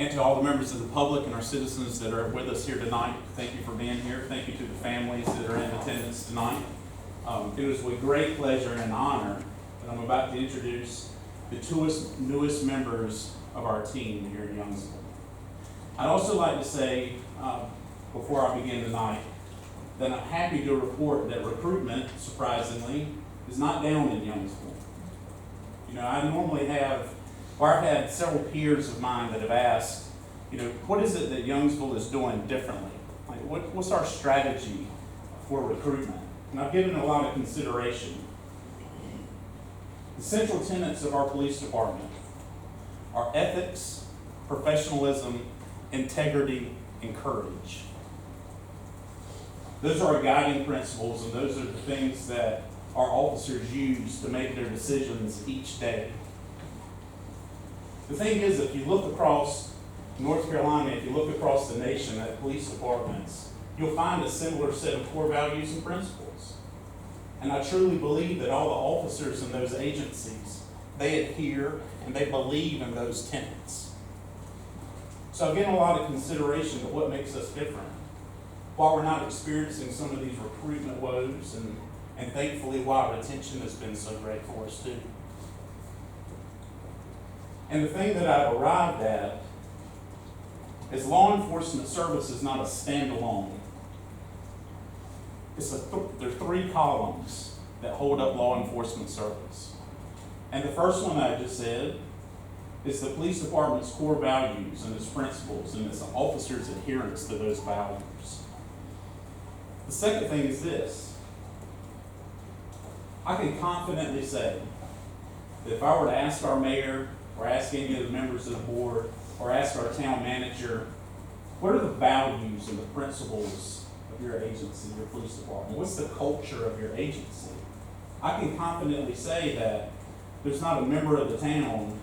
And to all the members of the public and our citizens that are with us here tonight, thank you for being here. Thank you to the families that are in attendance tonight. It is with great pleasure and honor that I'm about to introduce the newest members of our team here in Youngsville. I'd also like to say, before I begin tonight, that I'm happy to report that recruitment, surprisingly, is not down in Youngsville. You know, I've had several peers of mine that have asked, what is it that Youngsville is doing differently? Like, what's our strategy for recruitment? And I've given it a lot of consideration. The central tenets of our police department are ethics, professionalism, integrity, and courage. Those are our guiding principles, and those are the things that our officers use to make their decisions each day. The thing is, if you look across North Carolina, if you look across the nation at police departments, you'll find a similar set of core values and principles. And I truly believe that all the officers in those agencies, they adhere and they believe in those tenets. So I've given a lot of consideration to what makes us different. While we're not experiencing some of these recruitment woes, and thankfully while retention has been so great for us too. And the thing that I've arrived at is law enforcement service is not a standalone. There are three columns that hold up law enforcement service. And the first one I just said is the police department's core values and its principles and its officers' adherence to those values. The second thing is this. I can confidently say that if I were to ask our mayor, or ask any of the members of the board, or ask our town manager, what are the values and the principles of your agency, your police department? What's the culture of your agency? I can confidently say that there's not a member of the town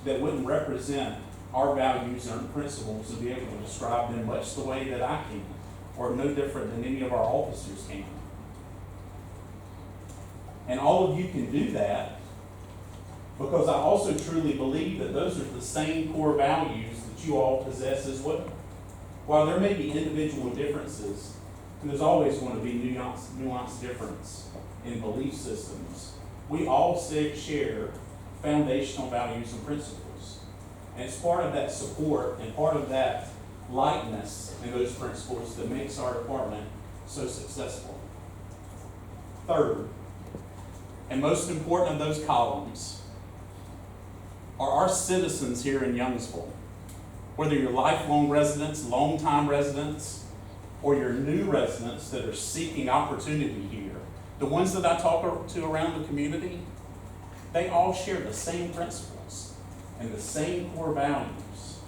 that wouldn't represent our values and principles and be able to describe them much the way that I can, or no different than any of our officers can. And all of you can do that because I also truly believe that those are the same core values that you all possess as well. While there may be individual differences, and there's always going to be nuanced difference in belief systems, we all share foundational values and principles. And it's part of that support and part of that likeness in those principles that makes our department so successful. Third, and most important of those columns, are our citizens here in Youngsville. Whether you're lifelong residents, long-time residents, or your new residents that are seeking opportunity here, the ones that I talk to around the community, they all share the same principles and the same core values.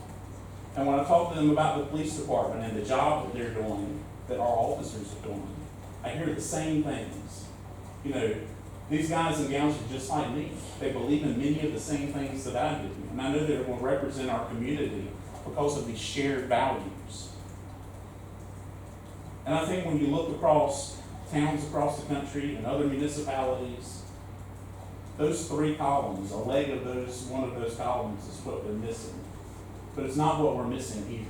And when I talk to them about the police department and the job that they're doing, that our officers are doing, I hear the same things. These guys and gals are just like me. They believe in many of the same things that I do. And I know that it will represent our community because of these shared values. And I think when you look across towns across the country and other municipalities, those three columns, a leg of one of those columns is what they're missing. But it's not what we're missing here.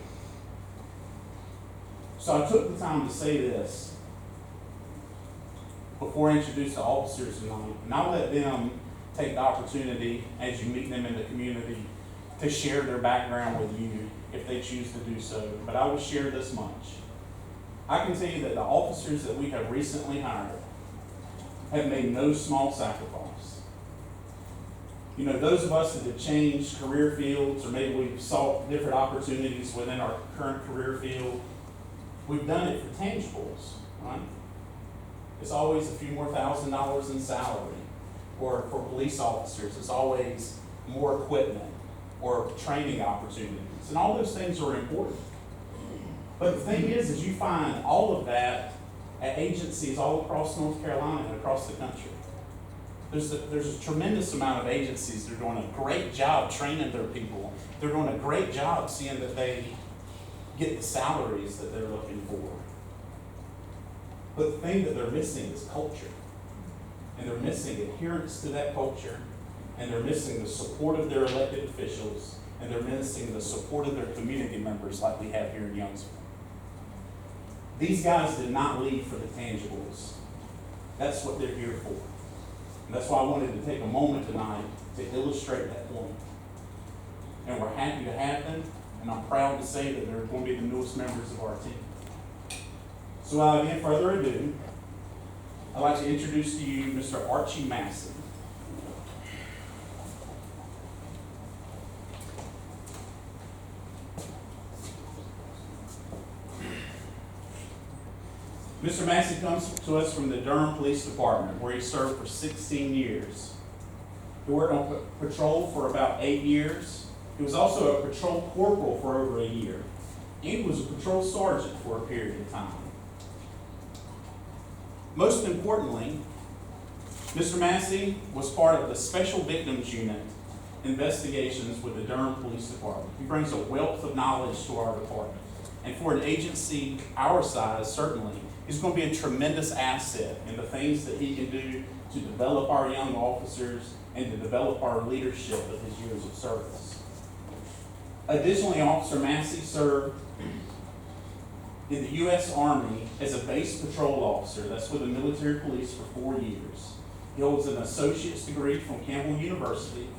So I took the time to say this before I introduce the officers tonight, and I'll let them take the opportunity as you meet them in the community to share their background with you if they choose to do so. But I will share this much. I can tell you that the officers that we have recently hired have made no small sacrifice. Those of us that have changed career fields, or maybe we've sought different opportunities within our current career field, we've done it for tangibles, right? It's always a few more $1,000s in salary. Or for police officers, it's always more equipment or training opportunities. And all those things are important. But the thing is you find all of that at agencies all across North Carolina and across the country. There's a tremendous amount of agencies that are doing a great job training their people. They're doing a great job seeing that they get the salaries that they're looking for. But the thing that they're missing is culture. And they're missing adherence to that culture. And they're missing the support of their elected officials. and they're missing the support of their community members like we have here in Youngsville. These guys did not leave for the tangibles. That's what they're here for. And that's why I wanted to take a moment tonight to illustrate that point. And we're happy to have them, and I'm proud to say that they're going to be the newest members of our team. So without any further ado, I'd like to introduce to you Mr. Archie Massie. Mr. Massie comes to us from the Durham Police Department, where he served for 16 years. He worked on patrol for about 8 years. He was also a patrol corporal for over a year. And he was a patrol sergeant for a period of time. Most importantly, Mr. Massie was part of the Special Victims Unit investigations with the Durham Police Department. He brings a wealth of knowledge to our department. And for an agency our size, certainly, he's going to be a tremendous asset in the things that he can do to develop our young officers and to develop our leadership of his years of service. Additionally, Officer Massie served in the U.S. Army as a base patrol officer. That's with the military police for 4 years. He holds an associate's degree from Campbell University,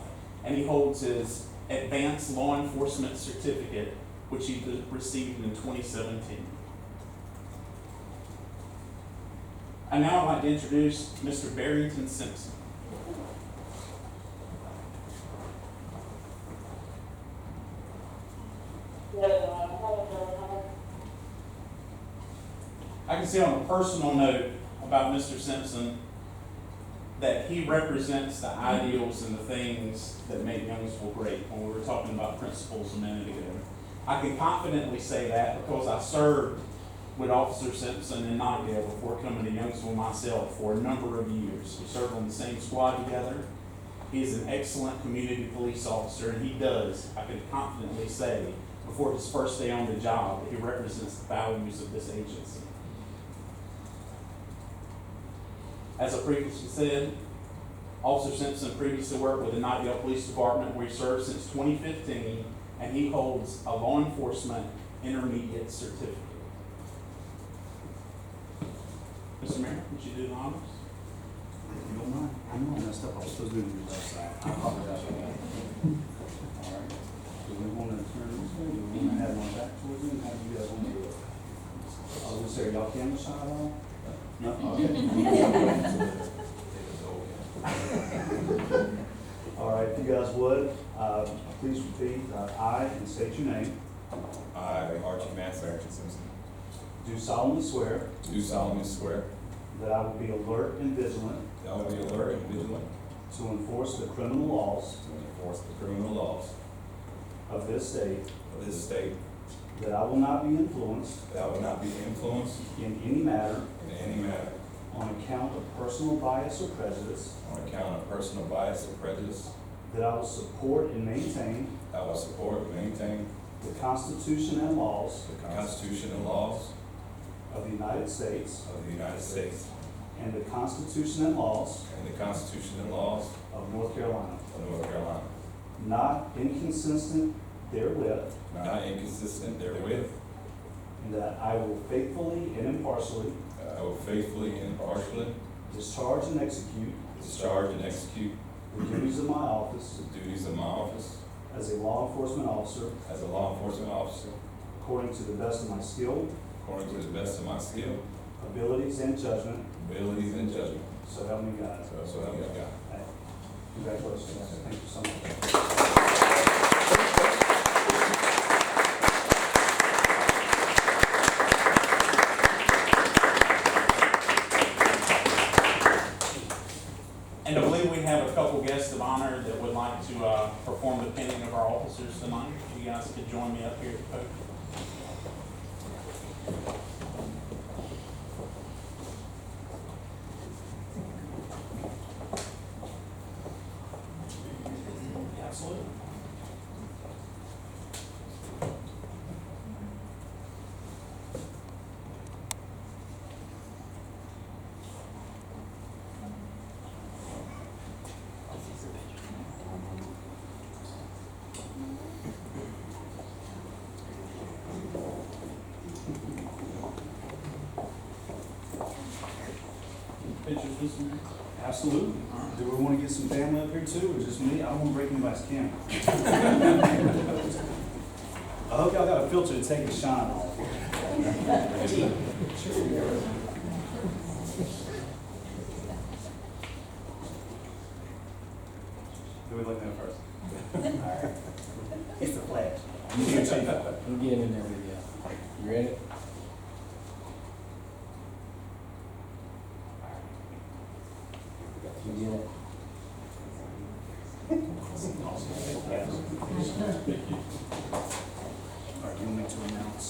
and he holds his advanced law enforcement certificate, which he received in 2017. And now I'd like to introduce Mr. Barrington Simpson. I can say on a personal note about Mr. Simpson that he represents the ideals and the things that make Youngsville great when we were talking about principles a minute ago. I can confidently say that because I served with Officer Simpson in Nightdale before coming to Youngsville myself for a number of years. We served on the same squad together. He is an excellent community police officer, and he does, I can confidently say, before his first day on the job, that he represents the values of this agency. As I previously said, Officer Simpson previously worked with the Nightdale Police Department, where he served since 2015, and he holds a law enforcement intermediate certificate. Mr. Mayor, would you do the honors? If you don't mind, I know I messed up. I was supposed to do it on your left side. I apologize for that. All right. Do we want to turn this way? Do we want to have one back towards you? How do you guys want to do it? I was going to say, are y'all camera shy at all? No? Okay. All right, if you guys would, please repeat I and state your name. I, Archie Simpson, Do solemnly swear do solemnly swear that I will be alert and vigilant that I will be alert and vigilant to enforce the criminal laws to enforce the criminal laws of this state, of this state, that I will not be influenced that I will not be influenced in any matter in any matter on account of personal bias or prejudice, on account of personal bias or prejudice, that I will support and maintain I will support and maintain the Constitution and laws the Constitution and laws of the United States of the United States and the Constitution and laws and the Constitution and laws of North Carolina, of North Carolina, not inconsistent therewith, not inconsistent therewith, and that I will faithfully and impartially I will faithfully and impartially discharge and execute discharge and execute the duties of my office the duties of my office as a law enforcement officer as a law enforcement officer according to the best of my skill, according to the best of my skill, abilities, and judgment. abilities, and judgment. So help me God. So help me God. Hey, congratulations. Thank you so much. And I believe we have a couple guests of honor that would like to perform the pinning of our officers tonight. If you guys could join me up here at the podium. Absolutely. this one? Absolutely. Do we want to get some family up here too, or just me? I don't want to break anybody's camera. I hope y'all got a filter to take the shine off. Who are we looking at first? Alright. It's the flash. You can change that. I'm getting in there with you. You ready? You get it? Alright, you want me to announce,